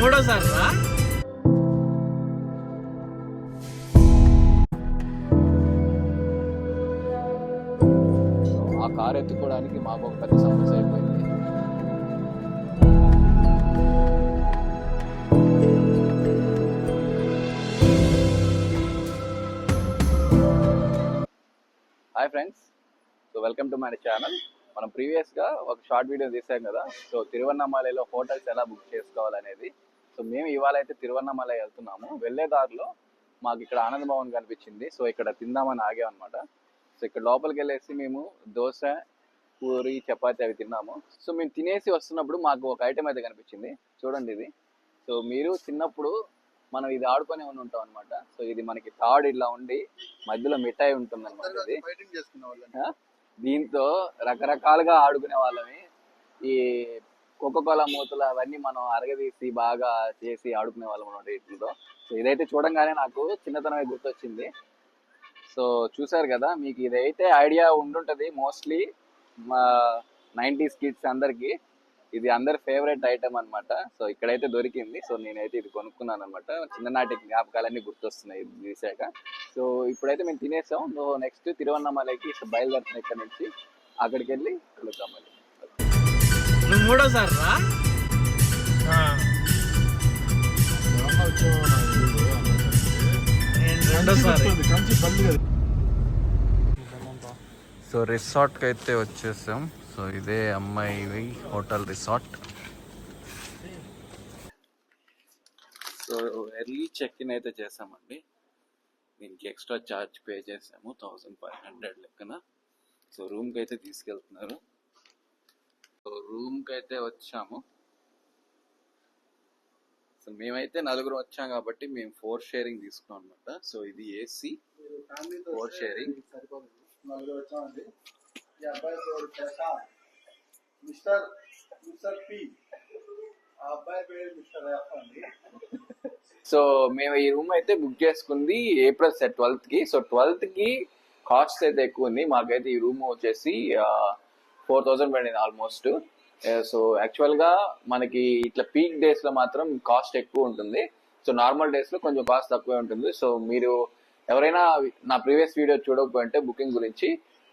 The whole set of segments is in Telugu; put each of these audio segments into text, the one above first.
మూడోసారి రా. ఆ కారు ఎత్తుకోవడానికి మాకు ఒక పెద్ద సమస్య అయిపోయింది. Hi friends, so welcome to my channel. మనం ప్రీవియస్గా ఒక షార్ట్ వీడియో తీసాం కదా, సో తిరువన్నామలలో హోటల్స్ ఎలా బుక్ చేసుకోవాలనేది. సో మేము ఇవాళ అయితే తిరువన్నామలై వెళ్తున్నాము. వెళ్ళే దారిలో మాకు ఇక్కడ ఆనంద్ భవన్ కనిపించింది. సో ఇక్కడ తిందామని ఆగామన్నమాట. సో ఇక్కడ లోపలికి వెళ్ళేసి మేము దోశ, పూరి, చపాతి అవి తిన్నాము. సో మేము తినేసి వస్తున్నప్పుడు మాకు ఒక ఐటెం అయితే కనిపించింది. చూడండి ఇది. సో మీరు చిన్నప్పుడు మనం ఇది ఆడుకొని ఉంటాం అనమాట. సో ఇది మనకి తాడు ఇలా ఉండి మధ్యలో మిఠాయి ఉంటుంది అనమాట. ఇది దీంతో రకరకాలుగా ఆడుకునే వాళ్ళని. ఈ కోకోకోలా మూతలు అవన్నీ మనం అరగదీసి బాగా చేసి ఆడుకునే వాళ్ళం అనమాట వీటితో. సో ఇదైతే చూడంగానే నాకు చిన్నతనమే గుర్తొచ్చింది. సో చూసారు కదా, మీకు ఇదైతే ఐడియా ఉండుంటది మోస్ట్లీ మా 90s కిడ్స్ అందరికి. ఇది అందరి ఫేవరెట్ ఐటమ్ అనమాట. సో ఇక్కడైతే దొరికింది. సో నేనైతే ఇది కొనుక్కున్నాను అనమాట. చిన్ననాటి జ్ఞాపకాలన్నీ గుర్తొస్తున్నాయి ఇది చూసాక. సో ఇప్పుడైతే మేము తినేసాం. సో నెక్స్ట్ తిరువన్నామలైకి బయలుదేరుతున్నాం. ఇక్కడ నుంచి అక్కడికి వెళ్ళి కలుద్దాం. మళ్ళీ నువ్వు మూడోసారి రా. సో రిసార్ట్కి అయితే వచ్చేసాం. సో ఇదే అమ్మాయి hotel resort. So early check in అయితే చేసామండి. దీనికి ఎక్స్ట్రా ఛార్జ్ పే చేసాము 1500 లెక్కన. సో రూమ్కి అయితే తీసుకెళ్తున్నారు. సో రూమ్కి అయితే వచ్చాము. సో మేమైతే నలుగురు వచ్చాం కాబట్టి మేము 4 షేరింగ్ తీసుకున్నాం అనమాట. సో ఇది ఏసీ 4 షేరింగ్. సో మేము ఈ రూమ్ అయితే బుక్ చేసుకుంది ఏప్రిల్ 12th కి. సో 12th కి కాస్ట్ అయితే ఎక్కువ ఉంది. మాకైతే ఈ రూమ్ వచ్చేసి 4000 పడింది ఆల్మోస్ట్. సో యాక్చువల్ గా మనకి ఇట్లా పీక్ డేస్ లో మాత్రం కాస్ట్ ఎక్కువ ఉంటుంది. సో నార్మల్ డేస్ లో కొంచెం కాస్ట్ తక్కువే ఉంటుంది. సో మీరు ఎవరైనా నా ప్రీవియస్ వీడియో చూడకపోతే బుకింగ్ గురించి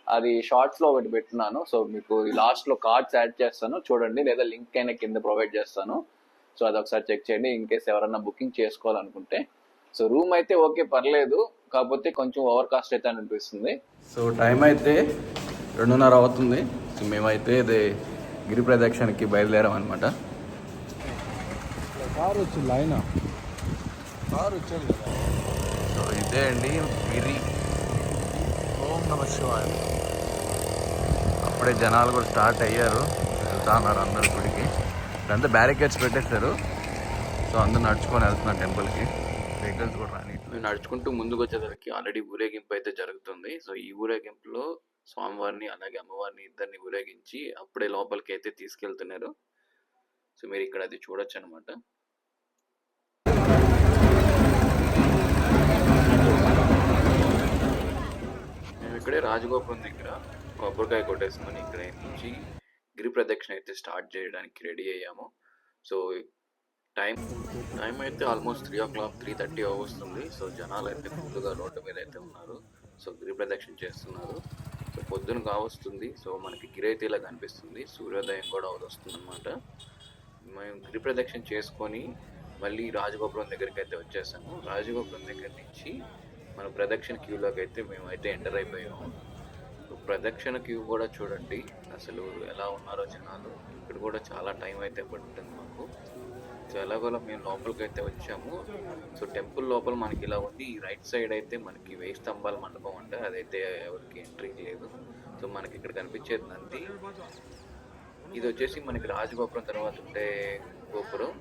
అది షార్ట్స్ లో ఒకటి పెట్టున్నాను. సో మీకు లాస్ట్ లో కార్డ్స్ యాడ్ చేస్తాను చూడండి, లేదా లింక్ అయినా కింద ప్రొవైడ్ చేస్తాను. సో అది ఒకసారి చెక్ చేయండి ఇన్ కేస్ ఎవరన్నా బుకింగ్ చేసుకోవాలనుకుంటే. సో రూమ్ అయితే ఓకే, పర్లేదు, కాకపోతే కొంచెం ఓవర్ కాస్ట్ అయితే అనిపిస్తుంది. సో టైం అయితే 2:30 అవుతుంది. సో మేమైతే ఇది గిరి ప్రదక్షిణకి బయలుదేరాం అనమాట. కారు వచ్చింది, ఆయన కారు వచ్చాడు కదా. సో ఇదే అండి గిరి. ఓం నమః శివాయ. అప్పుడే జనాలు కూడా స్టార్ట్ అయ్యారు, వెళ్తా ఉన్నారు అందరు గుడికి. ఇదంతా బ్యారికేడ్స్ పెట్టేశారు. సో అందరూ నడుచుకొని వెళ్తున్నారు టెంపుల్కి. వెహికల్స్ కూడా రాని. మేము నడుచుకుంటూ ముందుకు వచ్చేసరికి ఆల్రెడీ ఊరేగింపు అయితే జరుగుతుంది. సో ఈ ఊరేగింపులో స్వామివారిని అలాగే అమ్మవారిని ఇద్దరిని ఊరేగించి అప్పుడే లోపలికి అయితే తీసుకెళ్తున్నారు. సో మీరు ఇక్కడ అది చూడొచ్చు అనమాట. మేము ఇక్కడే రాజగోపురం దగ్గర కొబ్బరికాయ కొట్టేసుకొని ఇక్కడ నుంచి గిరి ప్రదక్షిణ అయితే స్టార్ట్ చేయడానికి రెడీ అయ్యాము. సో టైం అయితే ఆల్మోస్ట్ 3 o'clock 3:30 వస్తుంది. సో జనాలు అయితే ఫుల్గా రోడ్డు మీద అయితే ఉన్నారు. సో గిరి ప్రదక్షిణ చేస్తున్నారు. సో పొద్దున కావస్తుంది. సో మనకి గిరి అయితే ఇలా కనిపిస్తుంది, సూర్యోదయం కూడా వస్తుంది అనమాట. మేము గిరి ప్రదక్షిణ చేసుకొని మళ్ళీ రాజగోపురం దగ్గరికి అయితే వచ్చేసాము. రాజగోపురం దగ్గర నుంచి మన ప్రదక్షిణ క్యూలోకి అయితే మేమైతే ఎంటర్ అయిపోయాము. ప్రదక్షిణ క్యూ కూడా చూడండి అసలు ఎలా ఉన్నారో జనాలు. ఇక్కడ కూడా చాలా టైం అయితే పడుతుంది మాకు. సో ఎలాగోలా మేము లోపలికి అయితే వచ్చాము. సో టెంపుల్ లోపల మనకి ఇలా ఉంది. ఈ రైట్ సైడ్ అయితే మనకి 1000 స్తంభాల మండపం అంటే అదైతే ఎవరికి ఎంట్రీ లేదు. సో మనకి ఇక్కడ కనిపించేది నంది. ఇది వచ్చేసి మనకి రాజగోపురం తర్వాత ఉండే గోపురం.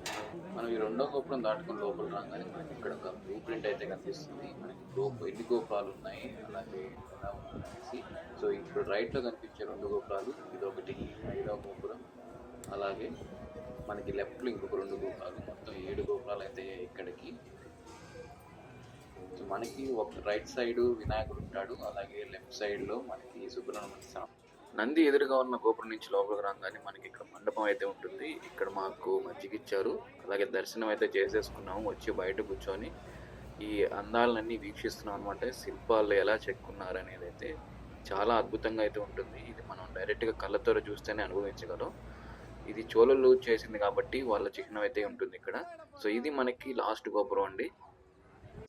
మనం ఈ రెండో గోపురం దాటుకుని లోపల రాగానే మనకి ఇక్కడ ఒక బ్లూ ప్రింట్ అయితే కనిపిస్తుంది. మనకి ఎన్ని గోపురాలు ఉన్నాయి అలాగే ఎలా ఉన్నాయనేసి. సో ఇప్పుడు రైట్ లో కనిపించే 2 గోపురాలు, ఇది ఒకటి 5వ గోపురం. అలాగే మనకి లెఫ్ట్ లో ఇంకొక 2 గోపురాలు, మొత్తం 7 గోపురాలు అయితే ఇక్కడికి. సో మనకి ఒక రైట్ సైడ్ వినాయకుడు ఉంటాడు, అలాగే లెఫ్ట్ సైడ్ లో మనకి సుబ్రహ్మణ్య స్వామి. నంది ఎదురుగా ఉన్న గోపురం నుంచి లోపలికి రాగానే మనకి ఇక్కడ మండపం అయితే ఉంటుంది. ఇక్కడ మాకు మజ్జిగ ఇచ్చారు. అలాగే దర్శనం అయితే చేసేసుకున్నాము. వచ్చి బయట కూర్చొని ఈ అందాలన్నీ వీక్షిస్తున్నాం అనమాట. శిల్పాలు ఎలా చెక్కున్నారు అనేది అయితే చాలా అద్భుతంగా అయితే ఉంటుంది. ఇది మనం డైరెక్ట్గా కళ్ళతో చూస్తేనే అనుభవించగలం. ఇది చోళులు చేసింది కాబట్టి వాళ్ళ చిహ్నం అయితే ఉంటుంది ఇక్కడ. సో ఇది మనకి లాస్ట్ గోపురం అండి.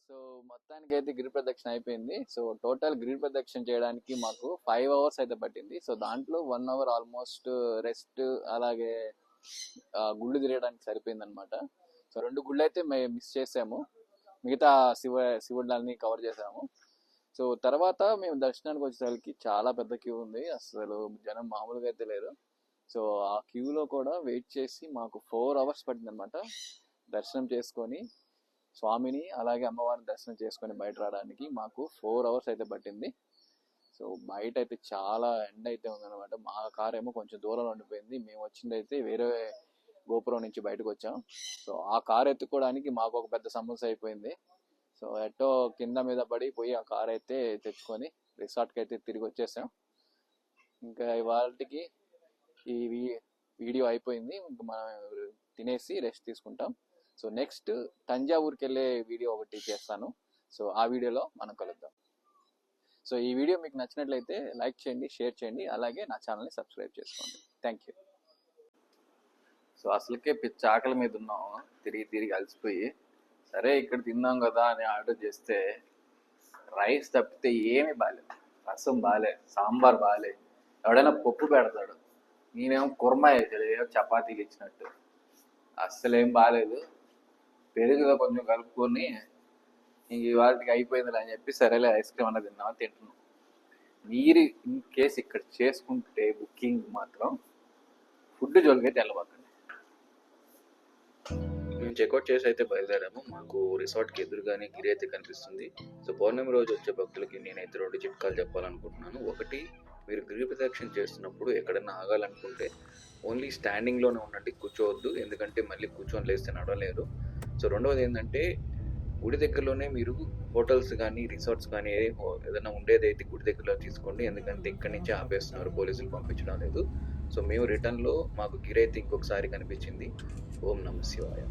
సో మొత్తానికి అయితే గిరి ప్రదక్షిణ అయిపోయింది. సో టోటల్ గిరి ప్రదక్షిణ చేయడానికి మాకు 5 అవర్స్ అయితే పట్టింది. సో దాంట్లో 1 అవర్ ఆల్మోస్ట్ రెస్ట్, అలాగే గుళ్ళు తిరగడానికి సరిపోయింది అనమాట. సో 2 గుళ్ళు అయితే మేము మిస్ చేసాము, మిగతా శివుడిని కవర్ చేసాము. సో తర్వాత మేము దర్శనానికి వచ్చేసరికి చాలా పెద్ద క్యూ ఉంది, అసలు జనం మామూలుగా అయితే లేరు. సో ఆ క్యూలో కూడా వెయిట్ చేసి మాకు 4 అవర్స్ పట్టింది అనమాట దర్శనం చేసుకొని, స్వామిని అలాగే అమ్మవారిని దర్శనం చేసుకొని బయట రావడానికి మాకు 4 అవర్స్ అయితే పట్టింది. సో బయట అయితే చాలా ఎండ అయితే ఉందన్నమాట. మా కార్ ఏమో కొంచెం దూరంలో ఉండిపోయింది. మేము వచ్చింది అయితే వేరే గోపురం నుంచి బయటకు వచ్చాం. సో ఆ కార్ ఎత్తుకోవడానికి మాకు ఒక పెద్ద సమస్య అయిపోయింది. సో ఎట్టో కింద మీద పడి పోయి ఆ కార్ అయితే తెచ్చుకొని రిసార్ట్కి అయితే తిరిగి వచ్చేసాం. ఇంకా ఇవాళకి ఈ వీడియో అయిపోయింది. ఇంకా మనం తినేసి రెస్ట్ తీసుకుంటాం. సో నెక్స్ట్ తంజావూరుకి వెళ్ళే వీడియో ఒకటి చేస్తాను. సో ఆ వీడియోలో మనం కలుద్దాం. సో ఈ వీడియో మీకు నచ్చినట్లయితే లైక్ చేయండి, షేర్ చేయండి, అలాగే నా ఛానల్ని సబ్స్క్రైబ్ చేసుకోండి. Thank you. సో అసలుకే పిచ్చి ఆకలి మీద ఉన్నాం, తిరిగి అలసిపోయి. సరే ఇక్కడ తిందాం కదా అని ఆర్డర్ చేస్తే రైస్ తప్పితే ఏమీ బాగాలేదు. రసం బాగాలే, సాంబార్ బాగాలే, ఎవడైనా పప్పు పెడతాడు, నేనేమో కుర్మా వేసాడు ఏదో చపాతీలు ఇచ్చినట్టు. అస్సలేం బాగాలేదు. పెరుగులో కొంచెం కలుపుకొని ఇంక వాటికి అయిపోయింది అని చెప్పి సరేలే ఐస్ క్రీమ్ అన్నది తింటున్నాం. మీరు ఇన్ కేసు ఇక్కడ చేసుకుంటే బుకింగ్ మాత్రం ఫుడ్ జోలికైతే వెళ్ళబోకండి. మేము చెక్అవుట్ చేసి అయితే బయలుదేరాము. మాకు రిసార్ట్కి ఎదురుగానే గిరి అయితే కనిపిస్తుంది. సో పౌర్ణమి రోజు వచ్చే భక్తులకి నేనైతే 2 చిట్కాలు చెప్పాలనుకుంటున్నాను. ఒకటి, మీరు గిరి ప్రదక్షిణ చేస్తున్నప్పుడు ఎక్కడైనా ఆగాలనుకుంటే ఓన్లీ స్టాండింగ్లోనే ఉండండి, కూర్చోవద్దు. ఎందుకంటే మళ్ళీ కూర్చొని లేస్తే నడవలేరు. సో రెండవది ఏంటంటే, గుడి దగ్గరలోనే మీరు హోటల్స్ కానీ రిసార్ట్స్ కానీ ఏదైనా ఉండేదైతే గుడి దగ్గరలో తీసుకోండి. ఎందుకంటే ఇక్కడి నుంచి ఆపేస్తున్నారు, పోలీసులు పంపించడం లేదు. సో మేము రిటర్న్లో మాకు గిరి అయితే ఇంకొకసారి కనిపించింది. ఓం నమః శివాయ.